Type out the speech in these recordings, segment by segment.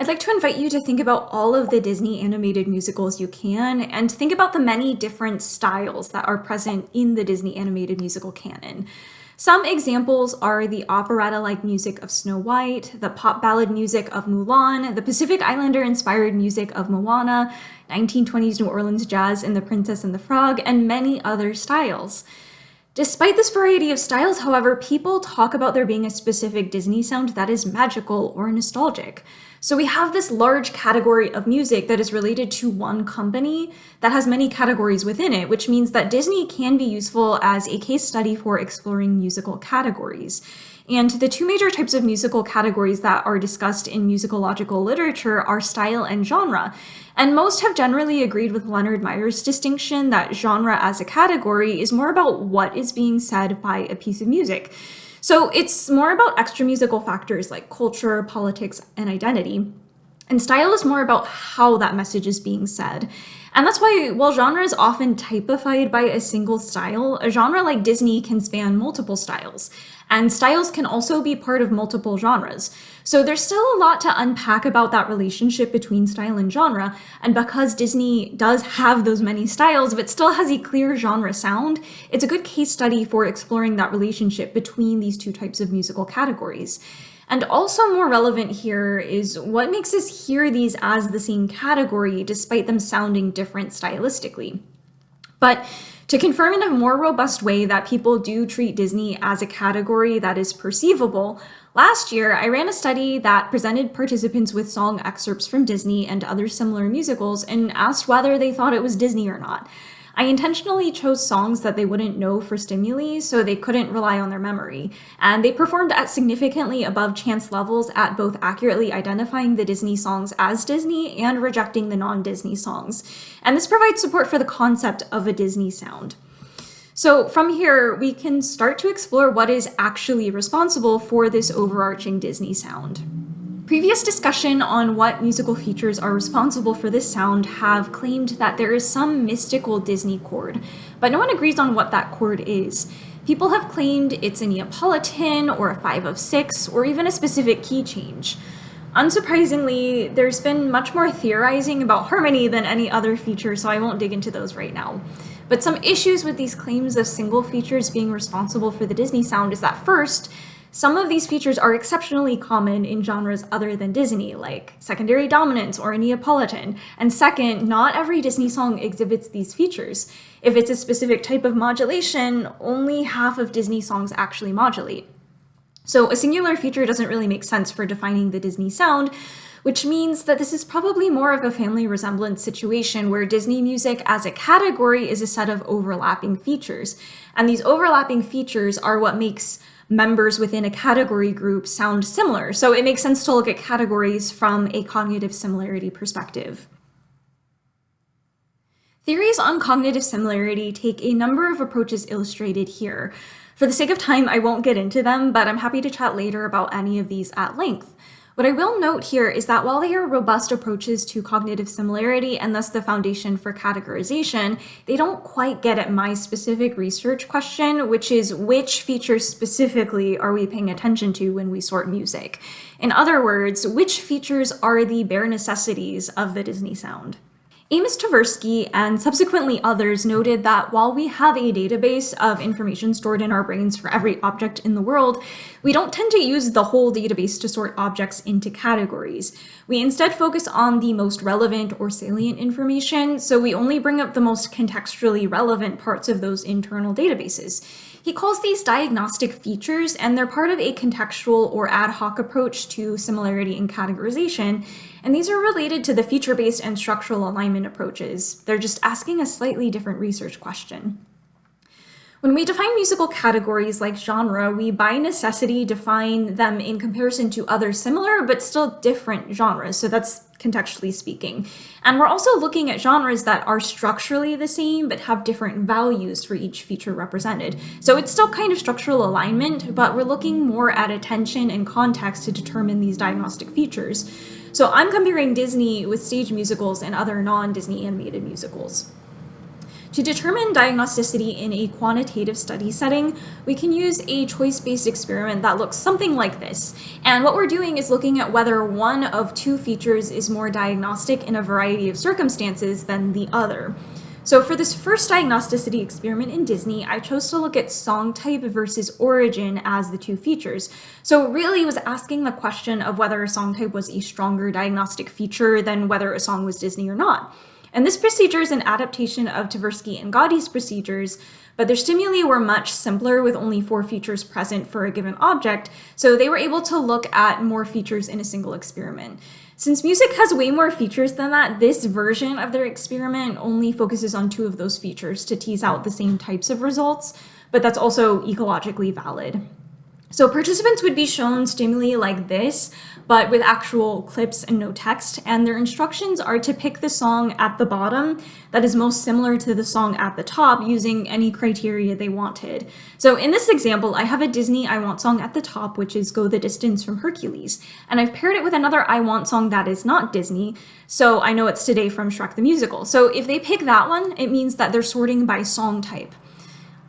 I'd like to invite you to think about all of the Disney animated musicals you can, and think about the many different styles that are present in the Disney animated musical canon. Some examples are the operetta-like music of Snow White, the pop ballad music of Mulan, the Pacific Islander-inspired music of Moana, 1920s New Orleans jazz in The Princess and the Frog, and many other styles. Despite this variety of styles, however, people talk about there being a specific Disney sound that is magical or nostalgic. So we have this large category of music that is related to one company that has many categories within it, which means that Disney can be useful as a case study for exploring musical categories. And the two major types of musical categories that are discussed in musicological literature are style and genre. And most have generally agreed with Leonard Meyer's distinction that genre as a category is more about what is being said by a piece of music. So it's more about extra musical factors like culture, politics, and identity. And style is more about how that message is being said. And that's why, while genre is often typified by a single style, a genre like Disney can span multiple styles. And styles can also be part of multiple genres. So there's still a lot to unpack about that relationship between style and genre. And because Disney does have those many styles, but still has a clear genre sound, it's a good case study for exploring that relationship between these two types of musical categories. And also more relevant here is what makes us hear these as the same category despite them sounding different stylistically. But to confirm in a more robust way that people do treat Disney as a category that is perceivable, last year I ran a study that presented participants with song excerpts from Disney and other similar musicals and asked whether they thought it was Disney or not. I intentionally chose songs that they wouldn't know for stimuli so they couldn't rely on their memory, and they performed at significantly above chance levels at both accurately identifying the Disney songs as Disney and rejecting the non-Disney songs. And this provides support for the concept of a Disney sound. So from here, we can start to explore what is actually responsible for this overarching Disney sound. Previous discussion on what musical features are responsible for this sound have claimed that there is some mystical Disney chord, but no one agrees on what that chord is. People have claimed it's a Neapolitan or a 5 of 6 or even a specific key change. Unsurprisingly, there's been much more theorizing about harmony than any other feature, so I won't dig into those right now. But some issues with these claims of single features being responsible for the Disney sound is that first, some of these features are exceptionally common in genres other than Disney, like secondary dominance or a Neapolitan. And second, not every Disney song exhibits these features. If it's a specific type of modulation, only half of Disney songs actually modulate. So a singular feature doesn't really make sense for defining the Disney sound, which means that this is probably more of a family resemblance situation where Disney music as a category is a set of overlapping features. And these overlapping features are what makes members within a category group sound similar. So it makes sense to look at categories from a cognitive similarity perspective. Theories on cognitive similarity take a number of approaches illustrated here. For the sake of time, I won't get into them, but I'm happy to chat later about any of these at length. What I will note here is that while they are robust approaches to cognitive similarity and thus the foundation for categorization, they don't quite get at my specific research question, which is which features specifically are we paying attention to when we sort music? In other words, which features are the bare necessities of the Disney sound? Amos Tversky and subsequently others noted that while we have a database of information stored in our brains for every object in the world, we don't tend to use the whole database to sort objects into categories. We instead focus on the most relevant or salient information, so we only bring up the most contextually relevant parts of those internal databases. He calls these diagnostic features, and they're part of a contextual or ad hoc approach to similarity and categorization, and these are related to the feature-based and structural alignment approaches. They're just asking a slightly different research question. When we define musical categories like genre, we by necessity define them in comparison to other similar but still different genres, so that's contextually speaking. And we're also looking at genres that are structurally the same but have different values for each feature represented. So it's still kind of structural alignment, but we're looking more at attention and context to determine these diagnostic features. So I'm comparing Disney with stage musicals and other non-Disney animated musicals. To determine diagnosticity in a quantitative study setting, we can use a choice-based experiment that looks something like this. And what we're doing is looking at whether one of two features is more diagnostic in a variety of circumstances than the other. So for this first diagnosticity experiment in Disney, I chose to look at song type versus origin as the two features. So really it was asking the question of whether a song type was a stronger diagnostic feature than whether a song was Disney or not. And this procedure is an adaptation of Tversky and Gaudy's procedures, but their stimuli were much simpler with only 4 features present for a given object, so they were able to look at more features in a single experiment. Since music has way more features than that, this version of their experiment only focuses on 2 of those features to tease out the same types of results, but that's also ecologically valid. So participants would be shown stimuli like this, but with actual clips and no text, and their instructions are to pick the song at the bottom that is most similar to the song at the top using any criteria they wanted. So in this example, I have a Disney I Want song at the top, which is Go the Distance from Hercules, and I've paired it with another I Want song that is not Disney, so I know it's Today from Shrek the Musical. So if they pick that one, it means that they're sorting by song type.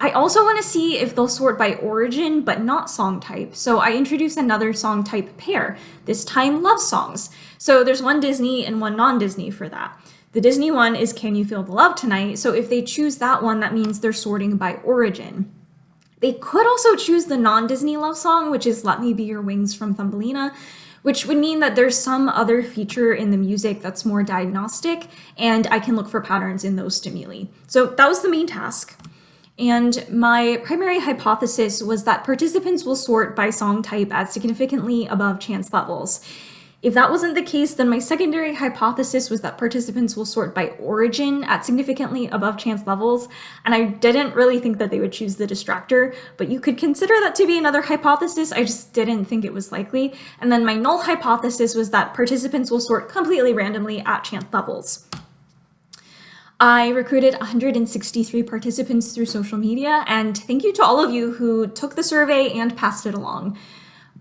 I also want to see if they'll sort by origin, but not song type. So I introduce another song type pair, this time love songs. So there's one Disney and one non-Disney for that. The Disney one is Can You Feel the Love Tonight? So if they choose that one, that means they're sorting by origin. They could also choose the non-Disney love song, which is Let Me Be Your Wings from Thumbelina, which would mean that there's some other feature in the music that's more diagnostic, and I can look for patterns in those stimuli. So that was the main task. And my primary hypothesis was that participants will sort by song type at significantly above chance levels. If that wasn't the case, then my secondary hypothesis was that participants will sort by origin at significantly above chance levels, and I didn't really think that they would choose the distractor, but you could consider that to be another hypothesis. I just didn't think it was likely. And then my null hypothesis was that participants will sort completely randomly at chance levels. I recruited 163 participants through social media, and thank you to all of you who took the survey and passed it along.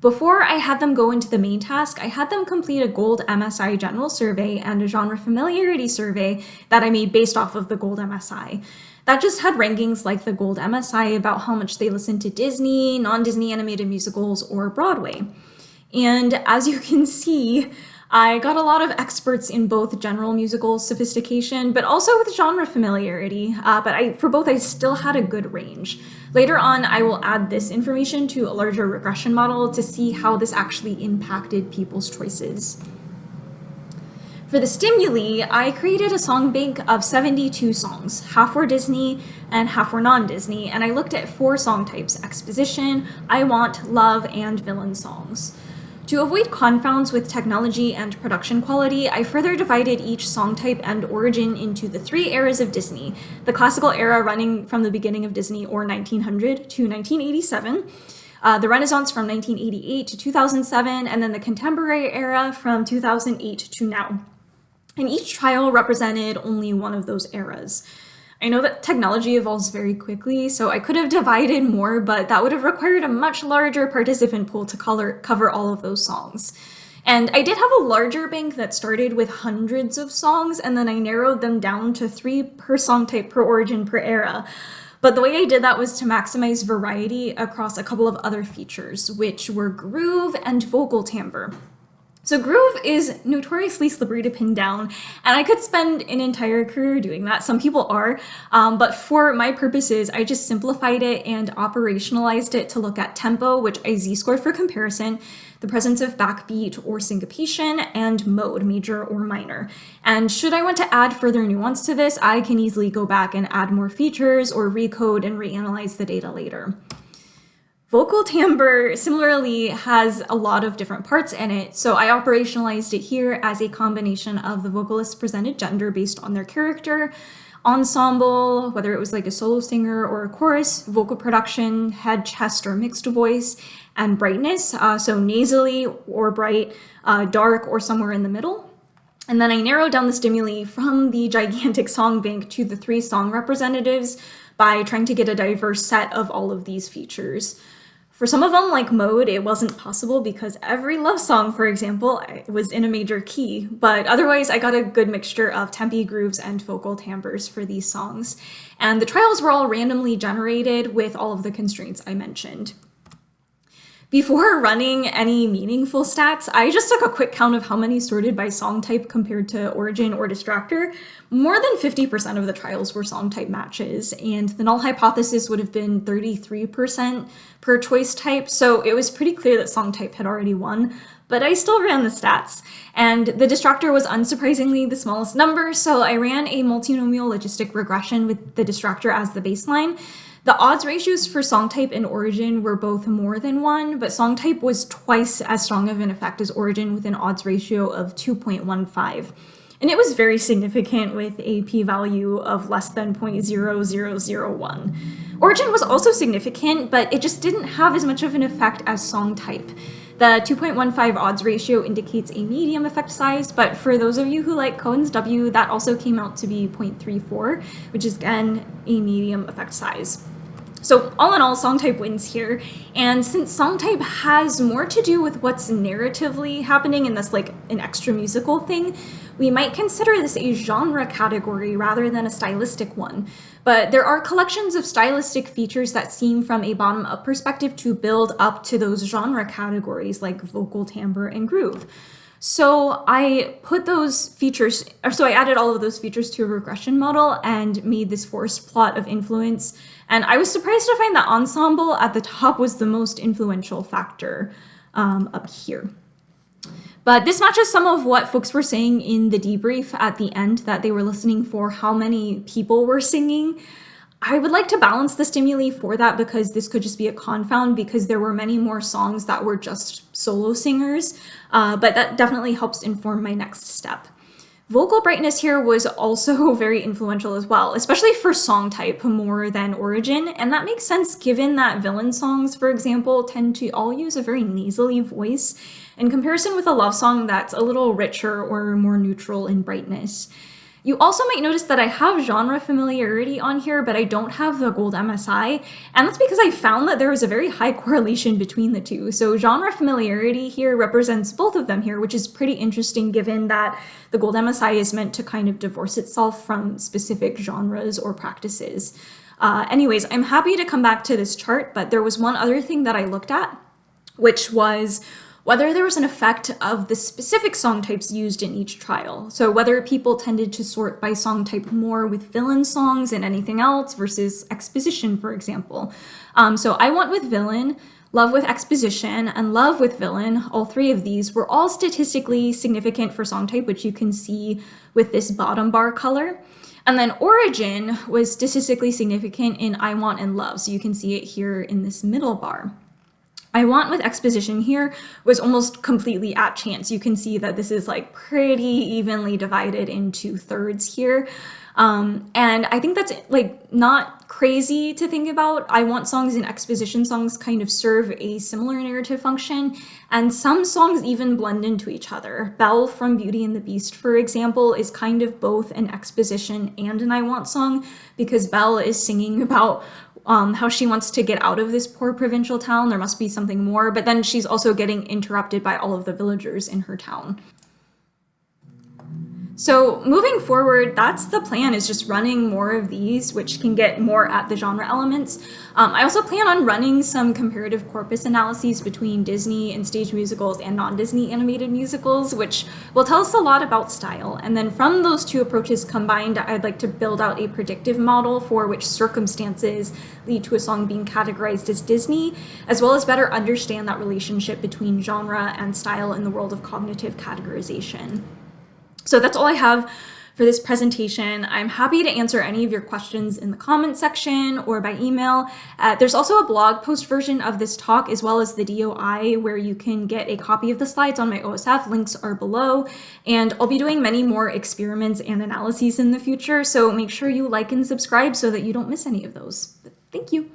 Before I had them go into the main task, I had them complete a Gold MSI general survey and a genre familiarity survey that I made based off of the Gold MSI. That just had rankings like the Gold MSI about how much they listened to Disney, non-Disney animated musicals, or Broadway. And as you can see, I got a lot of experts in both general musical sophistication, but also with genre familiarity, but for both I still had a good range. Later on, I will add this information to a larger regression model to see how this actually impacted people's choices. For the stimuli, I created a song bank of 72 songs. Half were Disney and half were non-Disney, and I looked at 4 song types: exposition, I Want, love, and villain songs. To avoid confounds with technology and production quality, I further divided each song type and origin into the 3 eras of Disney: the classical era running from the beginning of Disney, or 1900, to 1987, the Renaissance from 1988 to 2007, and then the contemporary era from 2008 to now. And each trial represented only one of those eras. I know that technology evolves very quickly, so I could have divided more, but that would have required a much larger participant pool to cover all of those songs. And I did have a larger bank that started with hundreds of songs, and then I narrowed them down to 3 per song type, per origin, per era. But the way I did that was to maximize variety across a couple of other features, which were groove and vocal timbre. So groove is notoriously slippery to pin down, and I could spend an entire career doing that. Some people are, but for my purposes, I just simplified it and operationalized it to look at tempo, which I z-scored for comparison, the presence of backbeat or syncopation, and mode, major or minor. And should I want to add further nuance to this, I can easily go back and add more features or recode and reanalyze the data later. Vocal timbre similarly has a lot of different parts in it, so I operationalized it here as a combination of the vocalist's presented gender based on their character, ensemble, whether it was like a solo singer or a chorus, vocal production, head, chest, or mixed voice, and brightness, so nasally or bright, dark, or somewhere in the middle. And then I narrowed down the stimuli from the gigantic song bank to the 3 song representatives by trying to get a diverse set of all of these features. For some of them, like Mode, it wasn't possible because every love song, for example, was in a major key. But otherwise, I got a good mixture of tempi, grooves, and vocal timbres for these songs. And the trials were all randomly generated with all of the constraints I mentioned. Before running any meaningful stats, I just took a quick count of how many sorted by song type compared to origin or distractor. More than 50% of the trials were song type matches, and the null hypothesis would have been 33% per choice type, so it was pretty clear that song type had already won, but I still ran the stats. And the distractor was unsurprisingly the smallest number, so I ran a multinomial logistic regression with the distractor as the baseline. The odds ratios for song type and origin were both more than 1, but song type was twice as strong of an effect as origin with an odds ratio of 2.15. And it was very significant with a p-value of less than 0.0001. Origin was also significant, but it just didn't have as much of an effect as song type. The 2.15 odds ratio indicates a medium effect size, but for those of you who like Cohen's W, that also came out to be 0.34, which is again a medium effect size. So all in all, song type wins here. And since song type has more to do with what's narratively happening and that's like an extra musical thing, we might consider this a genre category rather than a stylistic one. But there are collections of stylistic features that seem from a bottom-up perspective to build up to those genre categories like vocal, timbre, and groove. So I put those features, I added all of those features to a regression model and made this forest plot of influence. And I was surprised to find that ensemble at the top was the most influential factor up here. But this matches some of what folks were saying in the debrief at the end, that they were listening for how many people were singing. I would like to balance the stimuli for that because this could just be a confound because there were many more songs that were just solo singers, but that definitely helps inform my next step. Vocal brightness here was also very influential as well, especially for song type more than origin, and that makes sense given that villain songs, for example, tend to all use a very nasally voice in comparison with a love song that's a little richer or more neutral in brightness. You also might notice that I have genre familiarity on here, but I don't have the gold MSI, and that's because I found that there was a very high correlation between the two. So genre familiarity here represents both of them here, which is pretty interesting given that the gold MSI is meant to kind of divorce itself from specific genres or practices. Anyways, I'm happy to come back to this chart, but there was one other thing that I looked at, which was whether there was an effect of the specific song types used in each trial. So whether people tended to sort by song type more with villain songs and anything else versus exposition, for example. So I went with villain, love with exposition, and love with villain. All three of these were all statistically significant for song type, which you can see with this bottom bar color. And then origin was statistically significant in I want and love. So you can see it here in this middle bar. I want with exposition here was almost completely at chance. You can see that this is like pretty evenly divided into thirds here. And I think that's like not crazy to think about. I want songs and exposition songs kind of serve a similar narrative function, and some songs even blend into each other. Belle from Beauty and the Beast, for example, is kind of both an exposition and an I want song because Belle is singing about how she wants to get out of this poor provincial town. There must be something more, but then she's also getting interrupted by all of the villagers in her town. So moving forward, that's the plan, is just running more of these, which can get more at the genre elements. I also plan on running some comparative corpus analyses between Disney and stage musicals and non-Disney animated musicals, which will tell us a lot about style. And then from those two approaches combined, I'd like to build out a predictive model for which circumstances lead to a song being categorized as Disney, as well as better understand that relationship between genre and style in the world of cognitive categorization. So that's all I have for this presentation. I'm happy to answer any of your questions in the comment section or by email. There's also a blog post version of this talk as well as the DOI where you can get a copy of the slides on my OSF. Links are below. And I'll be doing many more experiments and analyses in the future, so make sure you like and subscribe so that you don't miss any of those. Thank you.